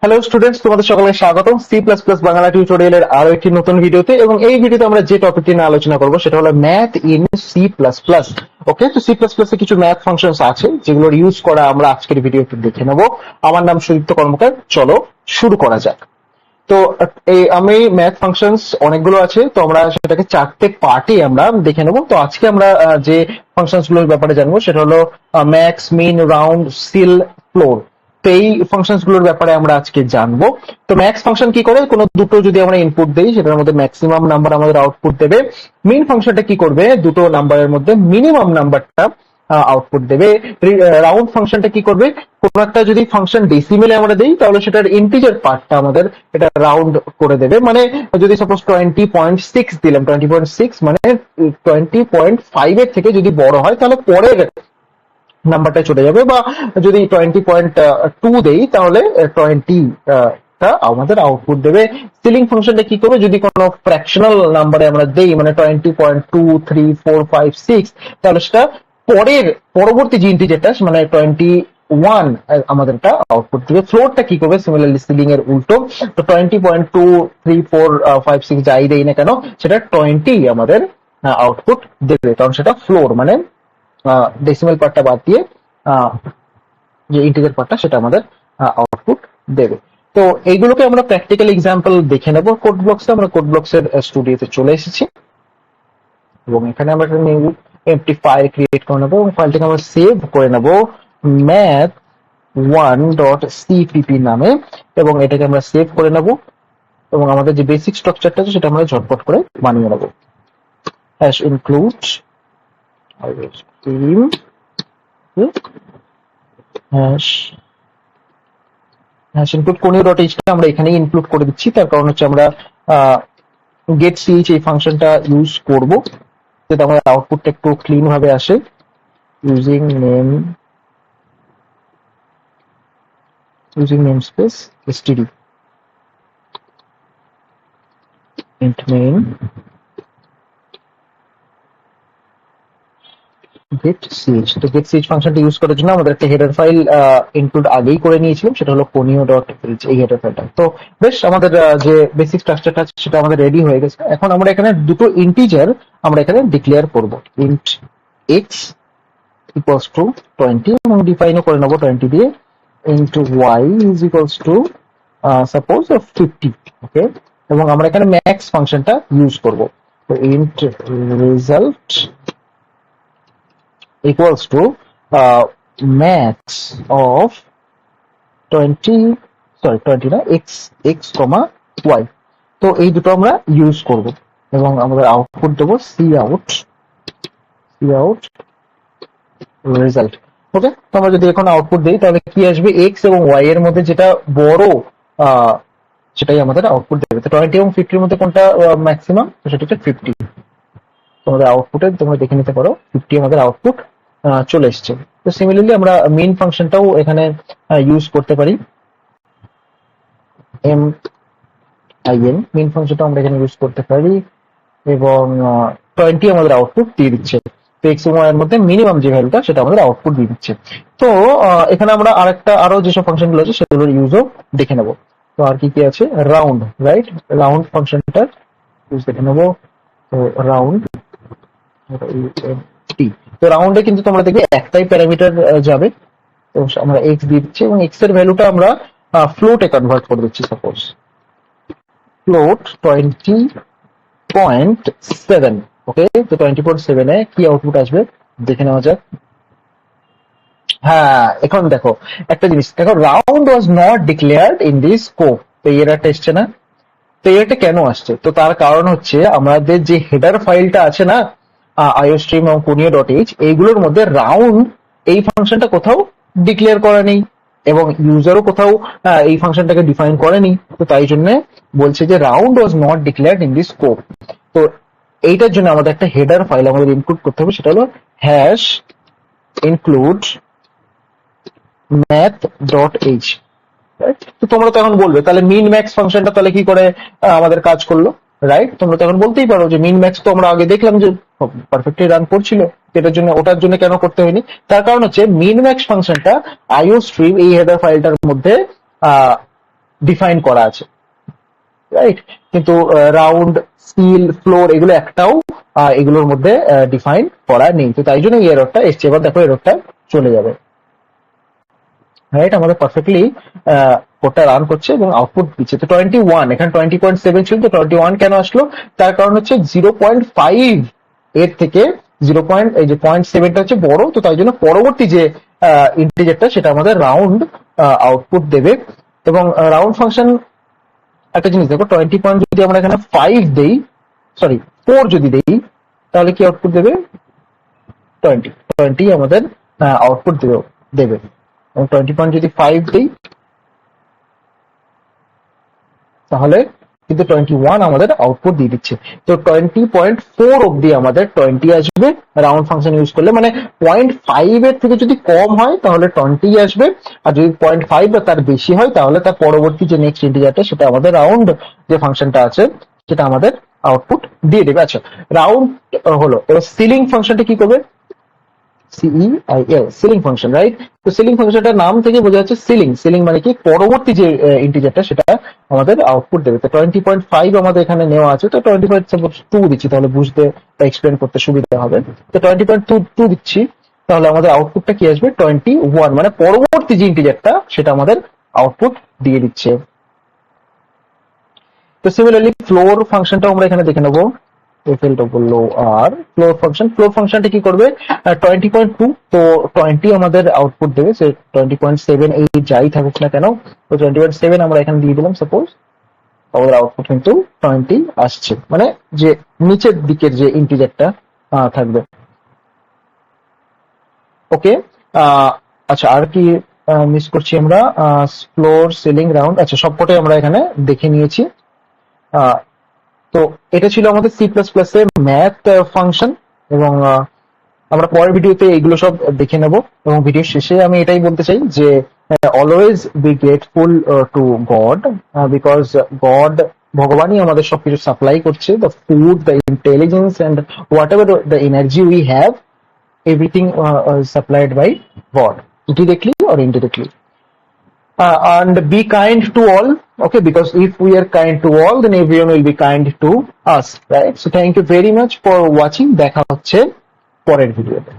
Hello students, তোমাদের সকলকে স্বাগতম সি প্লাস প্লাস বাংলা টিউটোরিয়ালের আরো একটি নতুন ভিডিওতে। এবং এই ভিডিওতে আমরা যে টপিকটি নিয়ে আলোচনা করবো সেটা হলো math in C plus plus. Okay, তো সি প্লাস প্লাস এ কিছু ম্যাথ ফাংশনস আছে যেগুলোর ইউজ করা আমরা আজকের ভিডিওতে দেখে নেবো। আমার নাম সুদীপ্ত কর্মকার, চলো শুরু করা যাক। তো আমি ম্যাথ ফাংশনস অনেকগুলো আছে, তো আমরা সেটাকে চারটে পার্টে আমরা দেখে নেবো। তো আজকে আমরা যে ফাংশনস গুলোর ব্যাপারে জানবো সেটা হলো ম্যাক্স, মিন, রাউন্ড, সিল, ফ্লোর। তো এই ফাংশনস গুলোর ব্যাপারে আমরা আজকে জানবো। তো ম্যাক্স ফাংশন কি করে, কোনো দুটো যদি আমরা ইনপুট দিই সেটার মধ্যে ম্যাক্সিমাম নাম্বার আমাদের আউটপুট দেবে। মিন ফাংশনটা কি করবে, দুটো নাম্বারের মধ্যে মিনিমাম নাম্বারটা আউটপুট দেবে। রাউন্ড ফাংশনটা কি করবে, কোন একটা যদি ফাংশন ডেসিমেলে আমরা দেই তাহলে সেটার ইন্টিজার পার্টটা আমাদের এটা রাউন্ড করে দেবে। মানে যদি সাপোজ 20.6 দিলাম, 20.6 মানে 20.5 এর থেকে যদি বড় হয় তাহলে পরের নাম্বারটা চলে যাবে। বা যদি 20.2 দেই তাহলে 20 টা আমাদের আউটপুট দেবে। সিলিং ফাংশনটা কি করবে, যদি কোনো ফ্র্যাকশনাল নাম্বারে আমরা দেই মানে 20.2, 3, 4, 5, 6 তাহলে সেটা পরবর্তী যে ইন্টিজারটা মানে 21 আমাদেরটা আউটপুট দিবে। ফ্লোরটা কি করবে, সিমিলারলি সিলিং এর উল্টো। তো 20.2, 3, 4, 5, 6 যাই দেই না কেন সেটা 20 আমাদের আউটপুট দেবে, কারণ সেটা ফ্লোর মানে ডেসিমাল পার্টটা বাদ দিয়ে যে ইন্টিজার পার্টটা সেটা আমাদের আউটপুট দেবে। তো এইগুলোকে আমরা প্র্যাকটিক্যাল এক্সাম্পল দেখে নেব কোড ব্লকসে। আমরা কোড ব্লকস এর স্টুডিওতে চলে এসেছি এবং এখানে আমরা একটা নিউ এমটি ফাইল ক্রিয়েট করে নেবো এবং ফাইলটাকে আমরা সেভ করে নেব math1.cpp নামে এবং এটাকে আমরা সেভ করে নেব এবং আমাদের যে বেসিক স্ট্রাকচারটা আছে সেটা আমরা ঝটপট করে বানিয়ে নেব। Hash include team hash include conio.h টা আমরা এখানে ইনক্লুড করে দিচ্ছি, তার কারণ হচ্ছে আমরা গেট ch এই ফাংশনটা ইউজ করব যাতে আমাদের আউটপুটটা একটু ক্লিন ভাবে আসে। Using namespace std int main get ch। তো get ch ফাংশনটা ইউজ করার জন্য আমাদের একটা হেডার ফাইল ইনক্লুড আগেই করে নিয়েছিলাম, সেটা হলো conio.h এই হেডার ফাইলটা। তো বেশ, আমাদের যে বেসিক স্ট্রাকচারটা আছে সেটা আমাদের রেডি হয়ে গেছে। এখন আমরা এখানে দুটো ইন্টিজার আমরা এখানে ডিক্লেয়ার করব, int x equals to 20 এবং ডিফাইনও করে নেব 20 দিয়ে, into y is equals to suppose 50। ওকে, এবং আমরা এখানে ম্যাক্স ফাংশনটা ইউজ করব। তো int result equals to max of 20 না x comma y। তো এই দুটো আমরা ইউজ করব এবং আমাদের আউটপুট দেবো cout রেজাল্ট। ওকে, তো আমরা যদি এখন আউটপুট দিই তাহলে কি আসবে, x এবং y এর মধ্যে যেটা বড় সেটাই আমাদের আউটপুট দেবে। তো 20 এবং 50 এর মধ্যে কোনটা ম্যাক্সিমাম, তো সেটা হচ্ছে 50। তোমাদের আউটপুটে তোমরা দেখে নিতে পারো 50 আমাদের আউটপুট চলে এসছে। তো সিমিলারলি আমরা মেইন ফাংশনটাও এখানে ইউজ করতে পারি, মেইন ফাংশনটা আমরা এখানে ইউজ করতে পারি এবং 20 আমাদের আউটপুট দিয়ে দিচ্ছে। তো এক্স এবং ওয়াই এর মধ্যে মিনিমাম যে ভ্যালুটা সেটা আমাদের আউটপুট দিয়ে দিচ্ছে। তো এখানে আমরা আরো যেসব ফাংশন গুলো আছে সেগুলোর ইউজও দেখে নেবো। তো আর কি কি আছে, রাউন্ড, রাইট, রাউন্ড ফাংশনটার ইউজ দেখে নেবো। তো রাউন্ড তো রাউন্ডে কিন্তু তোমরা দেখবে একটাই প্যারামিটার যাবে, তো আমরা এক্স দিয়ে দিচ্ছি এবং এক্স এর ভ্যালুটা আমরা ফ্লোটে কনভার্ট করে দিচ্ছি। Suppose float 20.7। ওকে, তো 20.7 এ কি আউটপুট আসবে দেখে নেওয়া যাক। হ্যাঁ, এখন দেখো একটা জিনিস দেখো, round was not declared in this scope. তো এই এরারটা এসছে না, তো এটা কেন আসছে, তো তার কারণ হচ্ছে আমাদের যে হেডার ফাইলটা আছে না iostream এবং conio.h, এইগুলোর মধ্যে রাউন্ড এই ফাংশনটা কোথাও ডিক্লেয়ার করা নেই এবং ইউজারও কোথাও এই ফাংশনটাকে ডিফাইন করেনি। তো তাই জন্য বলছে যে round was not declared in this scope. তো এইটার জন্য আমাদের একটা হেডার ফাইল আমাদের ইনক্লুড করতে হবে, সেটা হলো হ্যাশ ইনক্লুড math.h। তো তোমরা তো এখন বলবে তাহলে মিন ম্যাক্স ফাংশনটা তাহলে কি করে আমাদের কাজ করলো, রাইট? তোমরা তো এখন বলতেই পারো যে মিন ম্যাক্স তো আমরা আগে দেখলাম যে পারফেক্টলি রান করছিল, ওটার জন্য কেন করতে হয়নি। তার কারণ হচ্ছে মিন ম্যাক্স ফাংশনটা iostream এই হেডার ফাইলটার মধ্যে ডিফাইন করা আছে, রাইট? কিন্তু রাউন্ড, স্টিল, ফ্লোর এগুলো একটাও এগুলোর মধ্যে ডিফাইন করা নেই। তো তাই জন্য এই এররটা এসছে। এবার দেখো এররটা চলে যাবে, রাইট? আমাদের পারফেক্টলি কোডটা রান করছে এবং আউটপুট দিচ্ছে। তো 21, এখানে 20.7 ছিল, তো 21 কেন আসলো? তার কারণ হচ্ছে 0.5 এর থেকে 0.7টা হচ্ছে বড়, তো তাই জন্য পরবর্তী যে ইন্টিজারটা সেটা আমাদের রাউন্ড আউটপুট দেবে। এবং রাউন্ড ফাংশন একটা জিনিস দেখো, 20 যদি আমরা এখানে 5 দেই, সরি 4 যদি দেই, তাহলে কি আউটপুট দেবে? 20 আমাদের আউটপুট দেবে। এবং 20 যদি 5 দিই, তাহলে কিন্তু 21 আমাদের আউটপুট দিয়ে দিচ্ছে। তো 20.4 অব্দি আমাদের 20 আসবে রাউন্ড ফাংশন ইউজ করলে, মানে 0.5 এর থেকে যদি কম হয় তাহলে 20 আসবে, আর যদি 0.5 বা তার বেশি হয় তাহলে তার পরবর্তী যে নেক্সট ইন্টিজারটা সেটা আমাদের রাউন্ড যে ফাংশনটা আছে সেটা আমাদের আউটপুট দিয়ে দেবে। আচ্ছা, রাউন্ড হলো। এবার সিলিং ফাংশনটা কি করবে? সিইআইএল, সিলিং ফাংশন, রাইট? তো সিলিং ফাংশনটার নাম থেকে বোঝা যাচ্ছে সিলিং। সিলিং মানে কি? পরবর্তী যে ইন্টিজারটা সেটা আমাদের আউটপুট দেবে। তো 20.5 আমাদের এখানে নেওয়া আছে, তো 20.2 দিচ্ছি, তাহলে বুঝতে বা এক্সপ্লেন করতে সুবিধা হবে। তো 20.2 দিচ্ছি, তাহলে আমাদের আউটপুটটা কি আসবে? 21, মানে পরবর্তী যে ইন্টিজারটা সেটা আমাদের আউটপুট দিয়ে দিচ্ছে। তো সিমিলারলি ফ্লোর ফাংশনটা আমরা এখানে দেখে নেবো। এফএলটা বললো আর ফ্লোর ফাংশন, ফ্লোর ফাংশনটা কি করবে? 20.2, তো 20 আমাদের আউটপুট দেবে। সে 20.7 এই যাই থাকুক না কেন, তো 20.7 আমরা এখানে দিয়ে দিলাম সাপোজ, আমাদের আউটপুট কিন্তু 20 আসছে, মানে যে নিচের দিকের যে ইন্টিজারটা থাকবে। ওকে, আচ্ছা আর কি মিস করছি আমরা? ফ্লোর, সিলিং, রাউন্ড, আচ্ছা সবকটাই আমরা এখানে দেখে নিয়েছি। আহ, তো এটা ছিল আমাদের সি প্লাস প্লাস এর ম্যাথ ফাংশন, এবং আমরা পরের ভিডিওতে এগুলো সব দেখে নেব। এবং ভিডিও শেষে আমি এটাই বলতে চাই যে always be grateful to God, because God, ভগবানই আমাদের সবকিছু সাপ্লাই করছে, the food, the intelligence and whatever the energy we have, everything supplied by God, directly or indirectly. And be kind to all, okay, because if we are kind to all then everyone will be kind to us, right? So thank you very much for watching, দেখা হচ্ছে পরের ভিডিওতে।